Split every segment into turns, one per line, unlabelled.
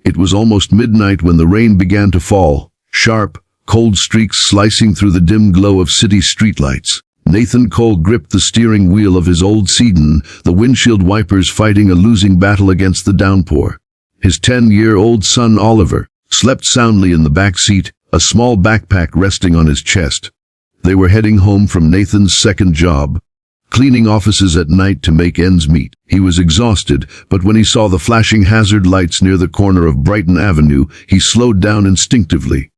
It was almost midnight when the rain began to fall, sharp, cold streaks slicing through the dim glow of city streetlights. Nathan Cole gripped the steering wheel of his old sedan, the windshield wipers fighting a losing battle against the downpour. His 10-year-old son Oliver slept soundly in the back seat, a small backpack resting on his chest. They were heading home from Nathan's second job, cleaning offices at night to make ends meet. He was exhausted, but when he saw the flashing hazard lights near the corner of Brighton Avenue, he slowed down instinctively.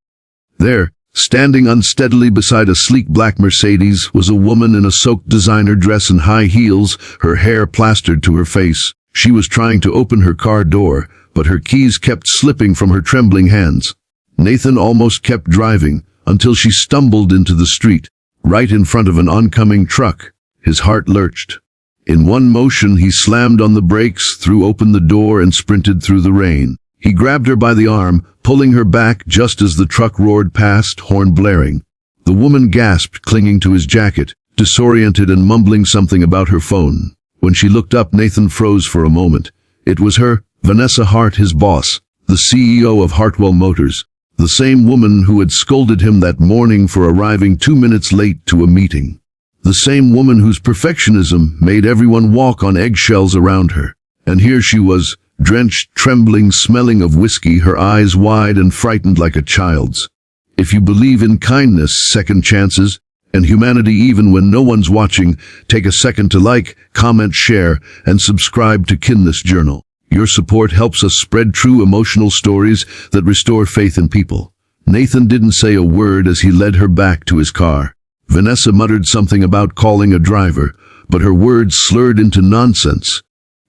There, standing unsteadily beside a sleek black Mercedes, was a woman in a soaked designer dress and high heels, her hair plastered to her face. She was trying to open her car door, but her keys kept slipping from her trembling hands. Nathan almost kept driving, until she stumbled into the street, right in front of an oncoming truck. His heart lurched. In one motion he slammed on the brakes, threw open the door and sprinted through the rain. He grabbed her by the arm, pulling her back just as the truck roared past, horn blaring. The woman gasped, clinging to his jacket, disoriented and mumbling something about her phone. When she looked up, Nathan froze for a moment. It was her, Vanessa Hart, his boss, the CEO of Hartwell Motors, the same woman who had scolded him that morning for arriving 2 minutes late to a meeting. The same woman whose perfectionism made everyone walk on eggshells around her. And here she was, drenched, trembling, smelling of whiskey, her eyes wide and frightened like a child's. If you believe in kindness, second chances, and humanity even when no one's watching, take a second to like, comment, share, and subscribe to Kindness Journal. Your support helps us spread true emotional stories that restore faith in people. Nathan didn't say a word as he led her back to his car. Vanessa muttered something about calling a driver, but her words slurred into nonsense.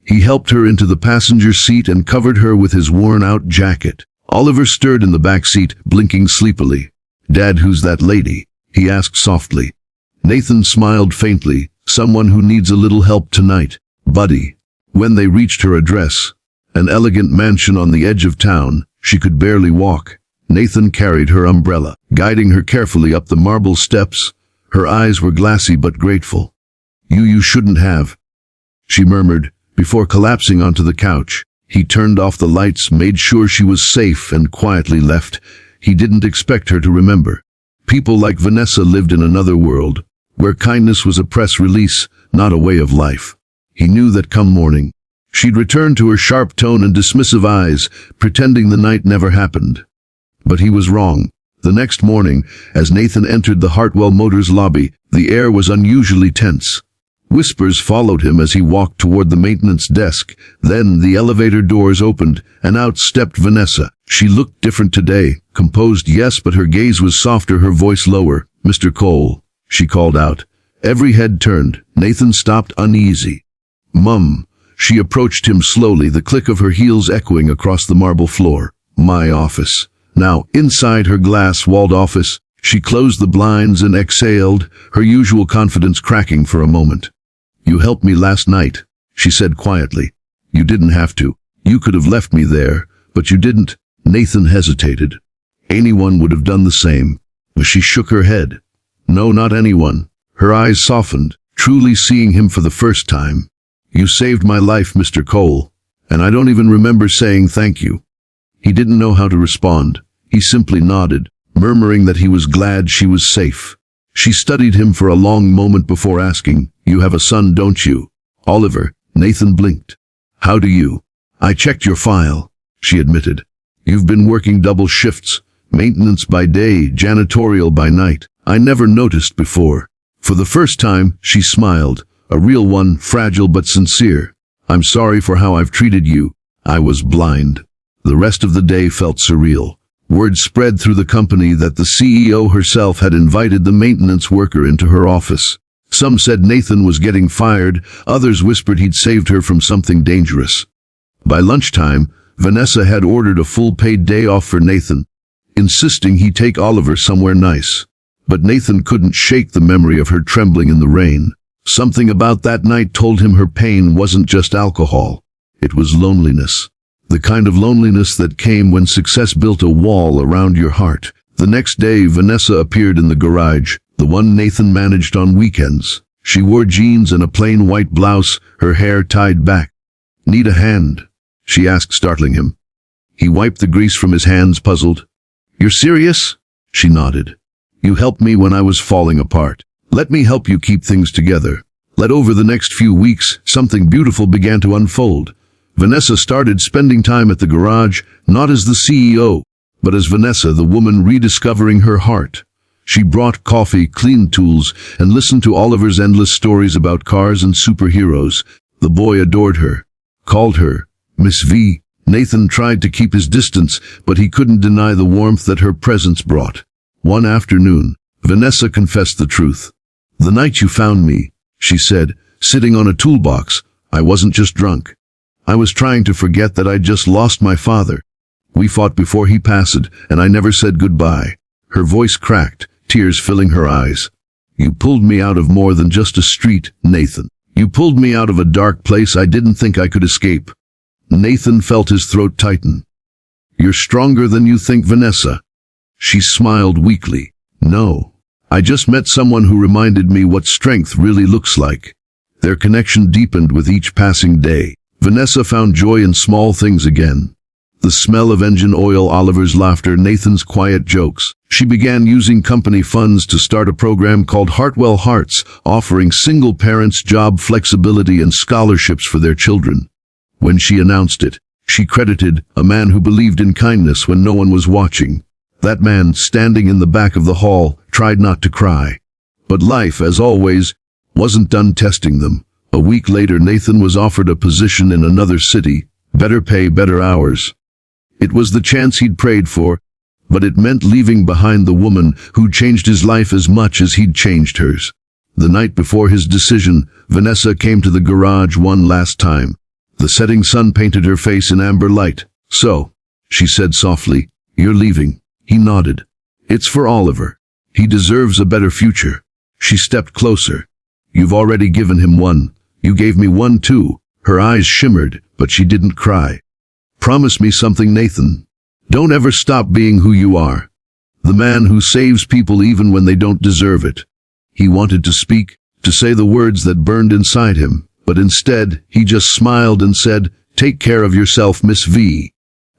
He helped her into the passenger seat and covered her with his worn-out jacket. Oliver stirred in the back seat, blinking sleepily. "Dad, who's that lady?" he asked softly. Nathan smiled faintly. "Someone who needs a little help tonight, buddy." When they reached her address, an elegant mansion on the edge of town, she could barely walk. Nathan carried her umbrella, guiding her carefully up the marble steps. Her eyes were glassy but grateful. You shouldn't have," she murmured, before collapsing onto the couch. He turned off the lights, made sure she was safe, and quietly left. He didn't expect her to remember. People like Vanessa lived in another world, where kindness was a press release, not a way of life. He knew that come morning, she'd return to her sharp tone and dismissive eyes, pretending the night never happened. But he was wrong. The next morning, as Nathan entered the Hartwell Motors lobby, the air was unusually tense. Whispers followed him as he walked toward the maintenance desk. Then the elevator doors opened, and out stepped Vanessa. She looked different today, composed, yes, but her gaze was softer, her voice lower. "Mr. Cole," she called out. Every head turned. Nathan stopped, uneasy. "Mum." She approached him slowly, the click of her heels echoing across the marble floor. "My office." Now, inside her glass-walled office, she closed the blinds and exhaled, her usual confidence cracking for a moment. "You helped me last night," she said quietly. "You didn't have to. You could have left me there, but you didn't." Nathan hesitated. Anyone would have done the same. But she shook her head. "No, not anyone." Her eyes softened, truly seeing him for the first time. "You saved my life, Mr. Cole, and I don't even remember saying thank you." He didn't know how to respond. He simply nodded, murmuring that he was glad she was safe. She studied him for a long moment before asking, "You have a son, don't you?" "Oliver." Nathan blinked. "How do you?" "I checked your file," she admitted. "You've been working double shifts, maintenance by day, janitorial by night. I never noticed before." For the first time, she smiled, a real one, fragile but sincere. "I'm sorry for how I've treated you. I was blind." The rest of the day felt surreal. Word spread through the company that the CEO herself had invited the maintenance worker into her office. Some said Nathan was getting fired, others whispered he'd saved her from something dangerous. By lunchtime, Vanessa had ordered a full-paid day off for Nathan, insisting he take Oliver somewhere nice. But Nathan couldn't shake the memory of her trembling in the rain. Something about that night told him her pain wasn't just alcohol. It was loneliness. The kind of loneliness that came when success built a wall around your heart. The next day, Vanessa appeared in the garage, the one Nathan managed on weekends. She wore jeans and a plain white blouse, her hair tied back. "Need a hand?" she asked, startling him. He wiped the grease from his hands, puzzled. "You're serious?" She nodded. "You helped me when I was falling apart. Let me help you keep things together." Over the next few weeks, something beautiful began to unfold. Vanessa started spending time at the garage, not as the CEO, but as Vanessa, the woman rediscovering her heart. She brought coffee, cleaned tools, and listened to Oliver's endless stories about cars and superheroes. The boy adored her, called her Miss V. Nathan tried to keep his distance, but he couldn't deny the warmth that her presence brought. One afternoon, Vanessa confessed the truth. "The night you found me," she said, "sitting on a toolbox, I wasn't just drunk. I was trying to forget that I'd just lost my father. We fought before he passed, and I never said goodbye." Her voice cracked, tears filling her eyes. "You pulled me out of more than just a street, Nathan. You pulled me out of a dark place I didn't think I could escape." Nathan felt his throat tighten. "You're stronger than you think, Vanessa." She smiled weakly. "No. I just met someone who reminded me what strength really looks like." Their connection deepened with each passing day. Vanessa found joy in small things again. The smell of engine oil, Oliver's laughter, Nathan's quiet jokes. She began using company funds to start a program called Hartwell Hearts, offering single parents job flexibility and scholarships for their children. When she announced it, she credited a man who believed in kindness when no one was watching. That man, standing in the back of the hall, tried not to cry. But life, as always, wasn't done testing them. A week later, Nathan was offered a position in another city, better pay, better hours. It was the chance he'd prayed for, but it meant leaving behind the woman who changed his life as much as he'd changed hers. The night before his decision, Vanessa came to the garage one last time. The setting sun painted her face in amber light. "So," she said softly, "you're leaving." He nodded. "It's for Oliver. He deserves a better future." She stepped closer. "You've already given him one. You gave me one too." Her eyes shimmered, but she didn't cry. "Promise me something, Nathan. Don't ever stop being who you are. The man who saves people even when they don't deserve it." He wanted to speak, to say the words that burned inside him, but instead, he just smiled and said, "Take care of yourself, Miss V."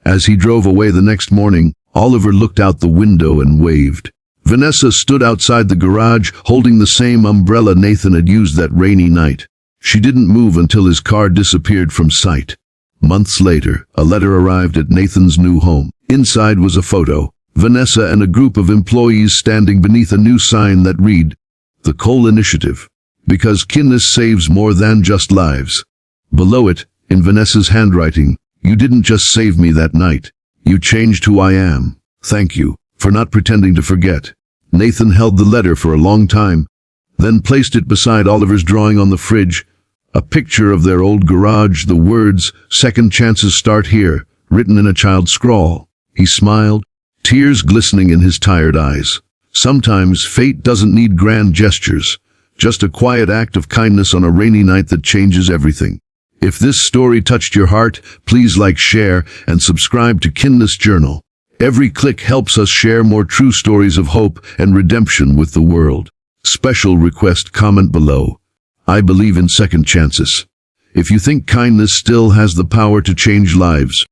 As he drove away the next morning, Oliver looked out the window and waved. Vanessa stood outside the garage, holding the same umbrella Nathan had used that rainy night. She didn't move until his car disappeared from sight. Months later, a letter arrived at Nathan's new home. Inside was a photo, Vanessa and a group of employees standing beneath a new sign that read, "The Cole Initiative. Because kindness saves more than just lives." Below it, in Vanessa's handwriting, "You didn't just save me that night. You changed who I am. Thank you for not pretending to forget." Nathan held the letter for a long time, then placed it beside Oliver's drawing on the fridge, a picture of their old garage, the words, "Second chances start here," written in a child's scrawl. He smiled, tears glistening in his tired eyes. Sometimes fate doesn't need grand gestures. Just a quiet act of kindness on a rainy night that changes everything. If this story touched your heart, please like, share, and subscribe to Kindness Journal. Every click helps us share more true stories of hope and redemption with the world. Special request: comment below. I believe in second chances. If you think kindness still has the power to change lives,